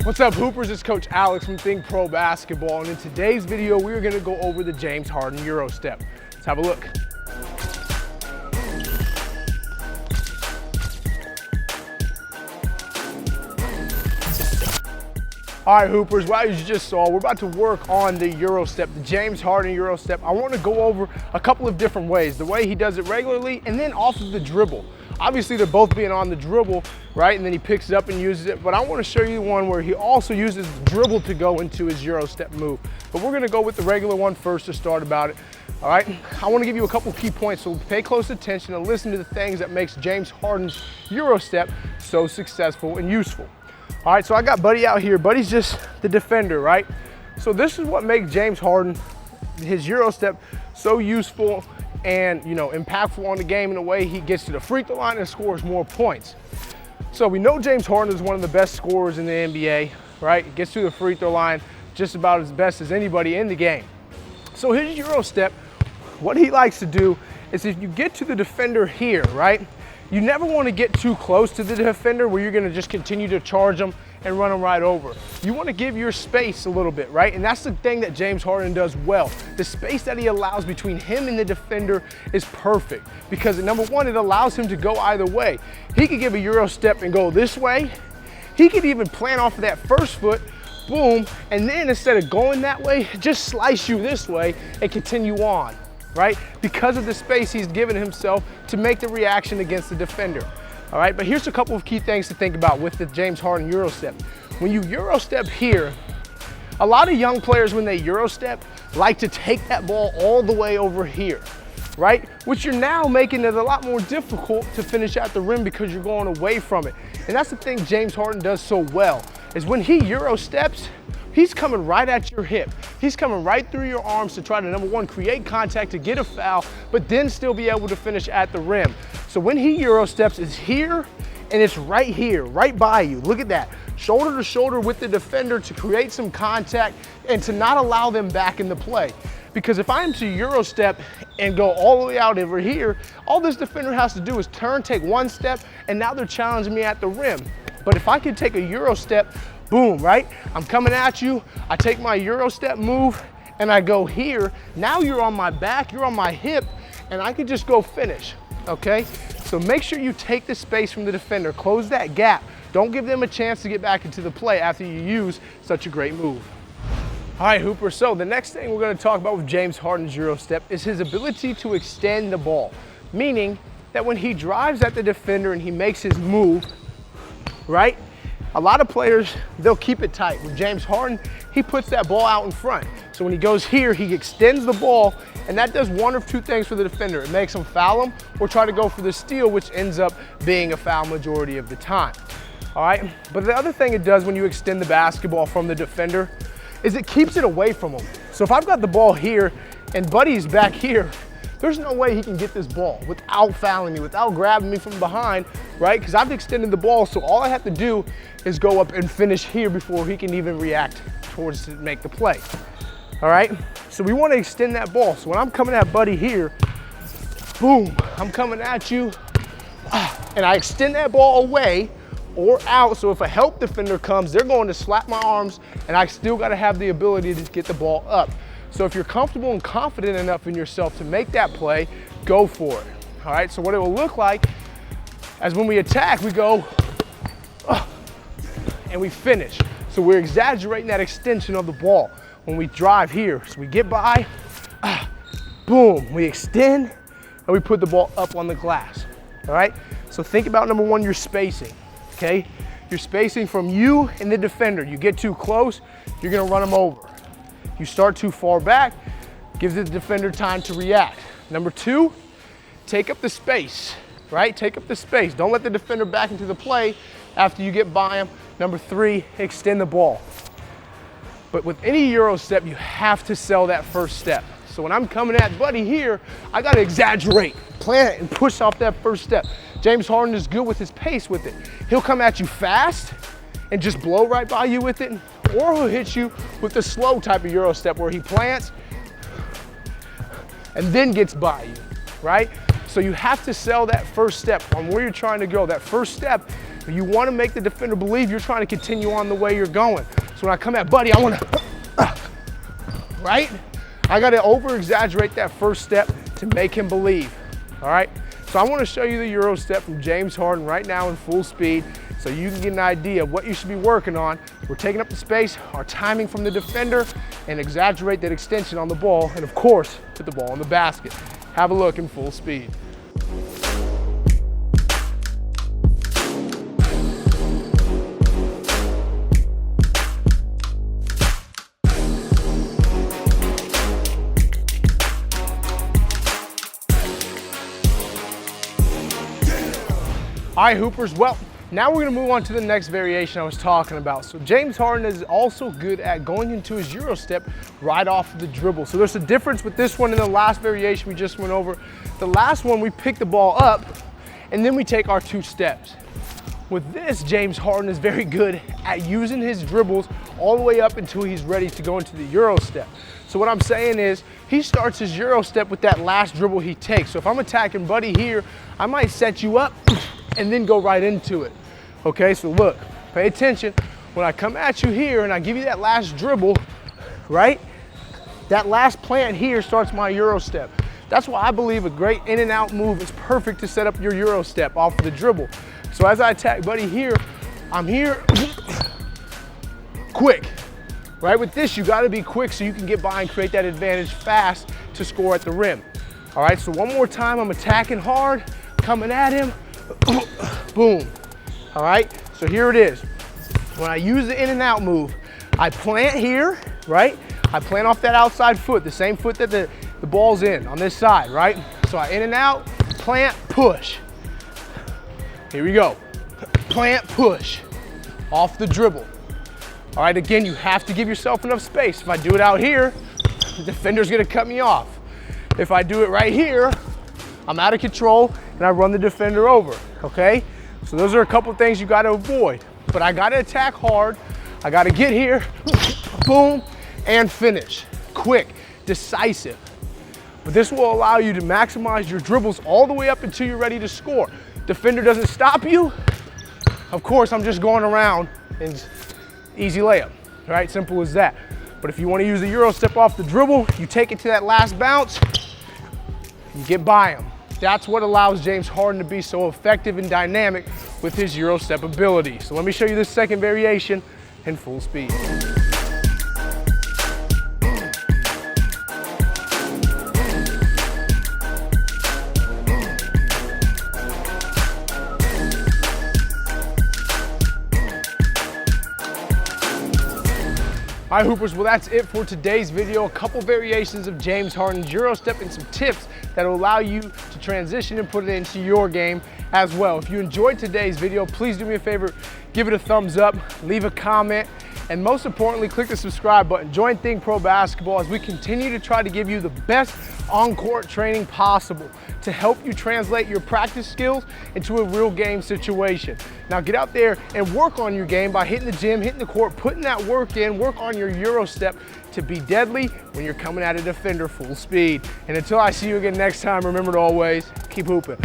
What's up, Hoopers? It's Coach Alex from THINCPRO Basketball, and in today's video, we're going to go over the James Harden Euro Step. Let's have a look. All right, Hoopers, well, as you just saw, we're about to work on the Euro Step, the James Harden Euro Step. I want to go over a couple of different ways, the way he does it regularly and then off of the dribble. Obviously, they're both being on the dribble, right? And then he picks it up and uses it. But I want to show you one where he also uses the dribble to go into his Euro Step move. But we're going to go with the regular one first to start about it. All right, I want to give you a couple key points, so pay close attention and listen to the things that makes James Harden's Euro Step so successful and useful. All right, so I got Buddy out here. Buddy's just the defender, right? So this is what makes James Harden, his Euro Step, so useful and, impactful on the game in a way he gets to the free throw line and scores more points. So we know James Harden is one of the best scorers in the NBA, right? Gets to the free throw line just about as best as anybody in the game. So his Euro Step, what he likes to do is if you get to the defender here, right? You never want to get too close to the defender where you're going to just continue to charge them and run them right over. You want to give your space a little bit, right? And that's the thing that James Harden does well. The space that he allows between him and the defender is perfect because number one, it allows him to go either way. He could give a Euro Step and go this way. He could even plant off of that first foot, boom, and then instead of going that way, just slice you this way and continue on, right? Because of the space he's given himself to make the reaction against the defender. All right, but here's a couple of key things to think about with the James Harden Euro Step. When you Euro Step here, a lot of young players when they Euro Step like to take that ball all the way over here, right? Which you're now making it a lot more difficult to finish at the rim because you're going away from it. And that's the thing James Harden does so well, is when he Euro Steps, he's coming right at your hip. He's coming right through your arms to try to, number one, create contact to get a foul, but then still be able to finish at the rim. So when he Euro Steps, it's here and it's right here, right by you. Look at that. Shoulder to shoulder with the defender to create some contact and to not allow them back in the play. Because if I'm to Euro Step and go all the way out over here, all this defender has to do is turn, take one step, and now they're challenging me at the rim. But if I can take a Euro Step, boom, right? I'm coming at you, I take my Euro Step move, and I go here. Now you're on my back, you're on my hip, and I can just go finish, okay? So make sure you take the space from the defender, close that gap. Don't give them a chance to get back into the play after you use such a great move. All right, Hooper, so the next thing we're gonna talk about with James Harden's Euro Step is his ability to extend the ball, meaning that when he drives at the defender and he makes his move, right? A lot of players, they'll keep it tight. With James Harden, he puts that ball out in front. So when he goes here, he extends the ball, and that does one of two things for the defender. It makes him foul him or try to go for the steal, which ends up being a foul majority of the time. All right, but the other thing it does when you extend the basketball from the defender is it keeps it away from him. So if I've got the ball here and Buddy's back here, there's no way he can get this ball without fouling me, without grabbing me from behind, right? Because I've extended the ball, so all I have to do is go up and finish here before he can even react towards to make the play, all right? So we want to extend that ball. So when I'm coming at Buddy here, boom, I'm coming at you, and I extend that ball away or out, so if a help defender comes, they're going to slap my arms, and I still got to have the ability to get the ball up. So if you're comfortable and confident enough in yourself to make that play, go for it, all right? So what it will look like as when we attack, we go, and we finish. So we're exaggerating that extension of the ball when we drive here. So we get by, boom, we extend, and we put the ball up on the glass, all right? So think about, number one, your spacing, okay? Your spacing from you and the defender. You get too close, you're gonna run them over. You start too far back, give the defender time to react. Number two, take up the space, right? Take up the space. Don't let the defender back into the play after you get by him. Number three, extend the ball. But with any Euro Step, you have to sell that first step. So when I'm coming at Buddy here, I gotta exaggerate, plant it, and push off that first step. James Harden is good with his pace with it. He'll come at you fast and just blow right by you with it, or he'll hit you with the slow type of Euro Step where he plants and then gets by you, right? So you have to sell that first step on where you're trying to go. That first step, you want to make the defender believe you're trying to continue on the way you're going. So when I come at Buddy, I want to, right? I got to over-exaggerate that first step to make him believe, all right? So I want to show you the Euro step from James Harden right now in full speed so you can get an idea of what you should be working on. We're taking up the space, our timing from the defender, and exaggerate that extension on the ball, and of course, put the ball in the basket. Have a look in full speed. All right, Hoopers, well, now we're gonna move on to the next variation I was talking about. So James Harden is also good at going into his Euro step right off of the dribble. So there's a difference with this one and the last variation we just went over. The last one, we pick the ball up and then we take our 2 steps. With this, James Harden is very good at using his dribbles all the way up until he's ready to go into the Euro step. So what I'm saying is, he starts his Euro step with that last dribble he takes. So if I'm attacking Buddy here, I might set you up and then go right into it. Okay, so look, pay attention. When I come at you here and I give you that last dribble, right? That last plant here starts my Euro step. That's why I believe a great in and out move is perfect to set up your Euro step off of the dribble. So as I attack Buddy here, I'm here, quick, right? With this, you gotta be quick so you can get by and create that advantage fast to score at the rim. All right, so one more time, I'm attacking hard, coming at him, boom. All right, so here it is. When I use the in and out move, I plant here, right? I plant off that outside foot, the same foot that the ball's in on this side, right? So I in and out, plant, push. Here we go. Plant, push, off the dribble. All right, again, you have to give yourself enough space. If I do it out here, the defender's gonna cut me off. If I do it right here, I'm out of control and I run the defender over, okay? So those are a couple things you gotta avoid. But I gotta attack hard, I gotta get here, boom, and finish. Quick, decisive. But this will allow you to maximize your dribbles all the way up until you're ready to score. Defender doesn't stop you. Of course, I'm just going around and easy layup, right? Simple as that. But if you want to use the Euro step off the dribble, you take it to that last bounce, you get by him. That's what allows James Harden to be so effective and dynamic with his Euro step ability. So let me show you this second variation in full speed. All right, Hoopers, well, that's it for today's video. A couple variations of James Harden's Euro step and some tips that will allow you to transition and put it into your game as well. If you enjoyed today's video, please do me a favor, give it a thumbs up, leave a comment, and most importantly, click the subscribe button. Join THINCPRO Basketball as we continue to try to give you the best on-court training possible to help you translate your practice skills into a real game situation. Now get out there and work on your game by hitting the gym, hitting the court, putting that work in, work on your Euro step to be deadly when you're coming at a defender full speed. And until I see you again next time, remember to always keep hooping.